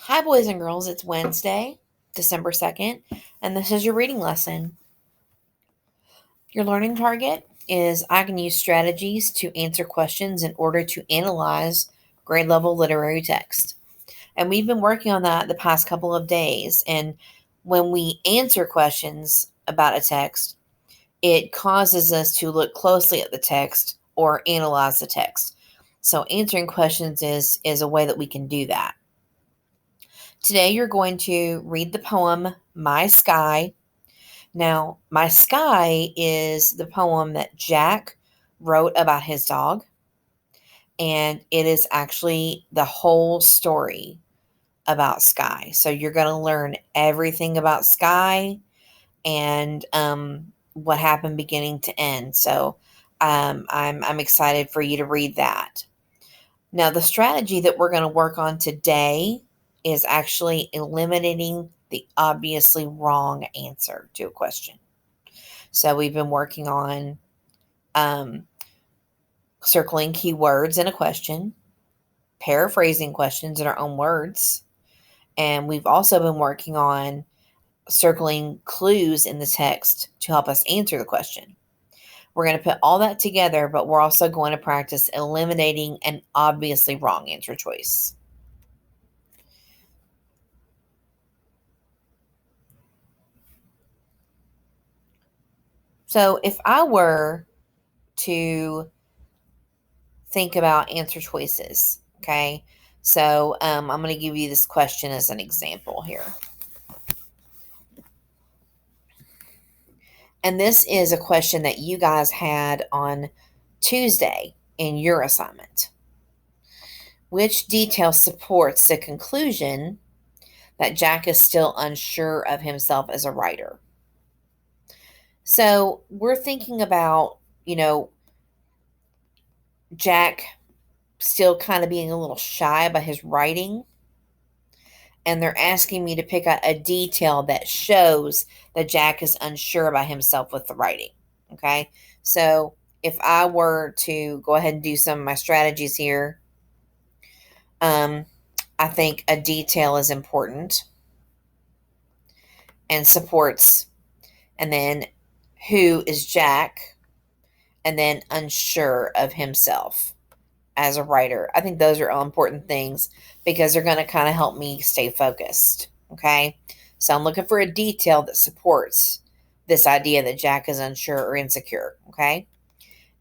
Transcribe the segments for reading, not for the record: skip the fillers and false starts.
Hi, boys and girls. It's Wednesday, December 2nd, and this is your reading lesson. Your learning target is I can use strategies to answer questions in order to analyze grade level literary text. And we've been working on that the past couple of days. And when we answer questions about a text, it causes us to look closely at the text or analyze the text. So answering questions is a way that we can do that. Today, you're going to read the poem My Sky. Now, My Sky is the poem that Jack wrote about his dog, and it is actually the whole story about Sky. So, you're going to learn everything about Sky and what happened beginning to end. So, I'm excited for you to read that. Now, the strategy that we're going to work on today is actually eliminating the obviously wrong answer to a question. So we've been working on circling keywords in a question, paraphrasing questions in our own words, and we've also been working on circling clues in the text to help us answer the question. We're going to put all that together, but we're also going to practice eliminating an obviously wrong answer choice. So if I were to think about answer choices, okay? So I'm going to give you this question as an example here. And this is a question that you guys had on Tuesday in your assignment. Which detail supports the conclusion that Jack is still unsure of himself as a writer? So we're thinking about, Jack still kind of being a little shy about his writing. And they're asking me to pick out a detail that shows that Jack is unsure about himself with the writing. Okay. So if I were to go ahead and do some of my strategies here, I think a detail is important and supports, and then who is Jack, and then unsure of himself as a writer. I think those are all important things because they're going to kind of help me stay focused. Okay. So I'm looking for a detail that supports this idea that Jack is unsure or insecure. Okay.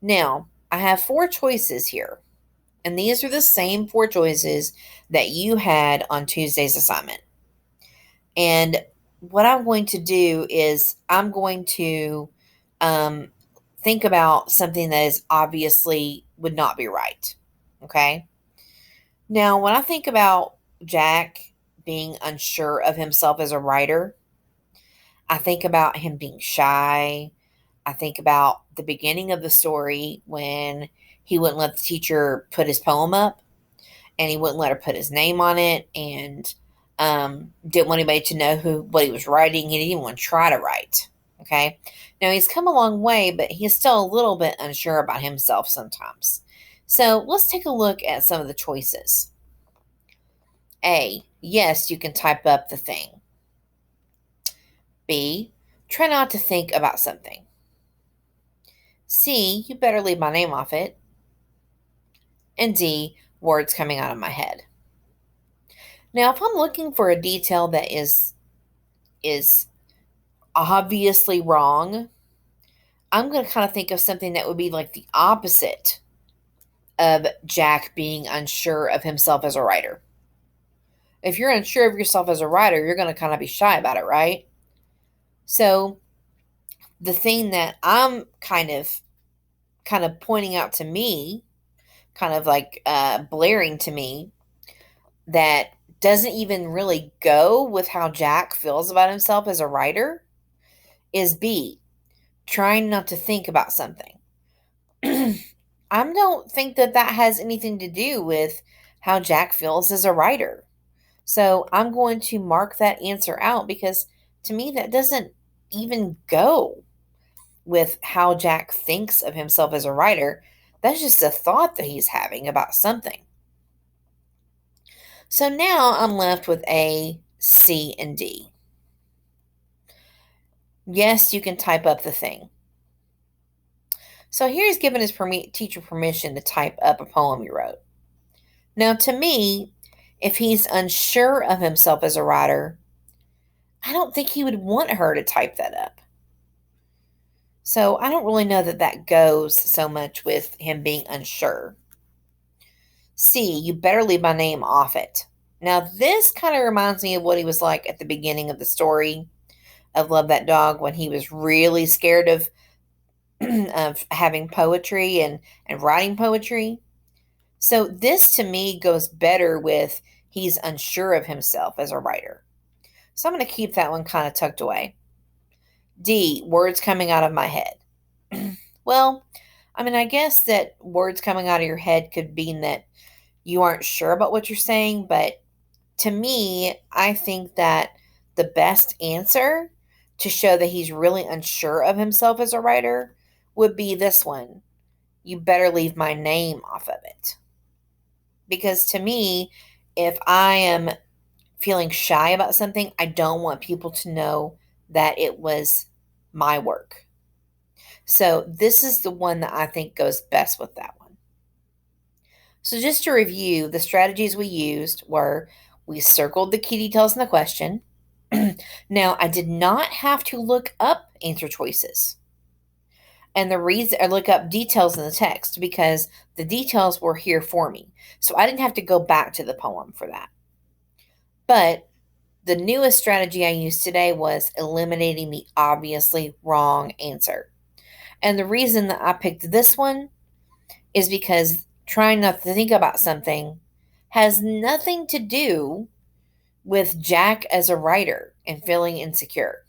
Now, I have 4 choices here, and these are the same 4 choices that you had on Tuesday's assignment. And what I'm going to do is I'm going to think about something that is obviously would not be right. Okay. Now, when I think about Jack being unsure of himself as a writer, I think about him being shy. I think about the beginning of the story when he wouldn't let the teacher put his poem up and he wouldn't let her put his name on it, and didn't want anybody to know what he was writing. He didn't even want to try to write. Okay. Now he's come a long way, but he's still a little bit unsure about himself sometimes. So let's take a look at some of the choices. A, yes, you can type up the thing. B, try not to think about something. C, you better leave my name off it. And D, words coming out of my head. Now, if I'm looking for a detail that is obviously wrong, I'm going to kind of think of something that would be like the opposite of Jack being unsure of himself as a writer. If you're unsure of yourself as a writer, you're going to kind of be shy about it, right? So the thing that I'm kind of pointing out to me, kind of like blaring to me, that doesn't even really go with how Jack feels about himself as a writer is B, trying not to think about something. I don't think that has anything to do with how Jack feels as a writer. So I'm going to mark that answer out because to me that doesn't even go with how Jack thinks of himself as a writer. That's just a thought that he's having about something. So now I'm left with A, C, and D. Yes, you can type up the thing. So here's giving his teacher permission to type up a poem he wrote. Now, to me, if he's unsure of himself as a writer, I don't think he would want her to type that up. So I don't really know that that goes so much with him being unsure. C, you better leave my name off it. Now, this kind of reminds me of what he was like at the beginning of the story of Love That Dog when he was really scared of of having poetry and writing poetry. So this to me goes better with he's unsure of himself as a writer. So I'm going to keep that one kind of tucked away. D, words coming out of my head. Well, I mean, I guess that words coming out of your head could mean that you aren't sure about what you're saying, but to me, I think that the best answer to show that he's really unsure of himself as a writer would be this one. You better leave my name off of it. Because to me, if I am feeling shy about something, I don't want people to know that it was my work. So this is the one that I think goes best with that one. So just to review, the strategies we used were we circled the key details in the question. Now, I did not have to look up answer choices. And the reason I look up details in the text because the details were here for me. So I didn't have to go back to the poem for that. But the newest strategy I used today was eliminating the obviously wrong answer. And the reason that I picked this one is because trying not to think about something has nothing to do with Jack as a writer and feeling insecure.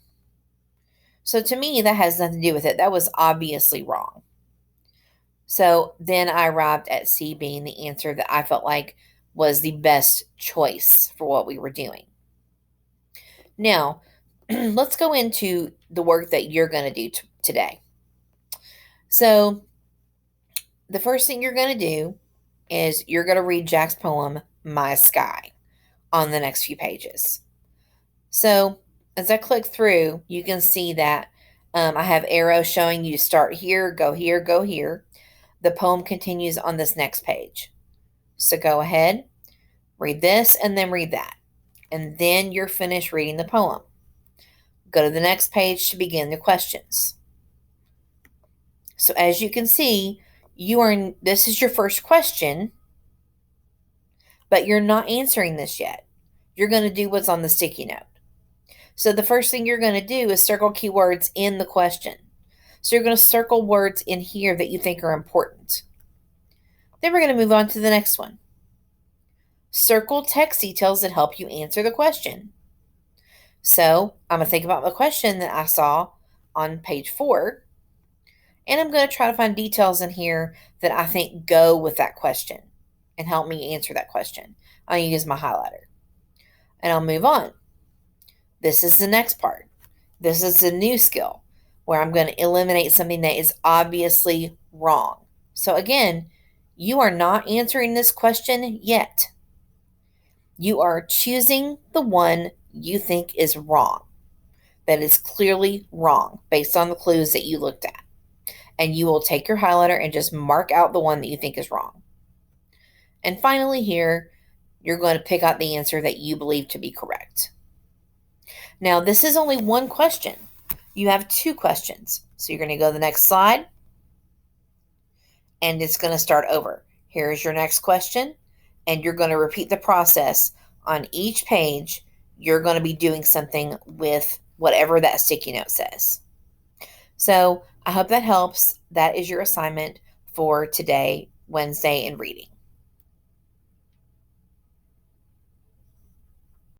So to me, that has nothing to do with it. That was obviously wrong. So then I arrived at C being the answer that I felt like was the best choice for what we were doing. Now, let's go into the work that you're going to do today. So, the first thing you're going to do is you're going to read Jack's poem, My Sky, on the next few pages. So, as I click through, you can see that I have arrows showing you start here, go here, go here. The poem continues on this next page. So, go ahead, read this, and then read that. And then you're finished reading the poem. Go to the next page to begin the questions. So as you can see, this is your first question, but you're not answering this yet. You're going to do what's on the sticky note. So the first thing you're going to do is circle keywords in the question. So you're going to circle words in here that you think are important. Then we're going to move on to the next one. Circle text details that help you answer the question. So I'm going to think about the question that I saw on page 4, and I'm going to try to find details in here that I think go with that question and help me answer that question. I'll use my highlighter, and I'll move on. This is the next part. This is the new skill where I'm going to eliminate something that is obviously wrong. So again, you are not answering this question yet. You are choosing the one you think is wrong, that is clearly wrong based on the clues that you looked at. And you will take your highlighter and just mark out the one that you think is wrong. And finally here, you're going to pick out the answer that you believe to be correct. Now, this is only one question. You have 2 questions. So you're going to go to the next slide, and it's going to start over. Here's your next question, and you're going to repeat the process on each page. You're going to be doing something with whatever that sticky note says. So I hope that helps. That is your assignment for today, Wednesday, in reading.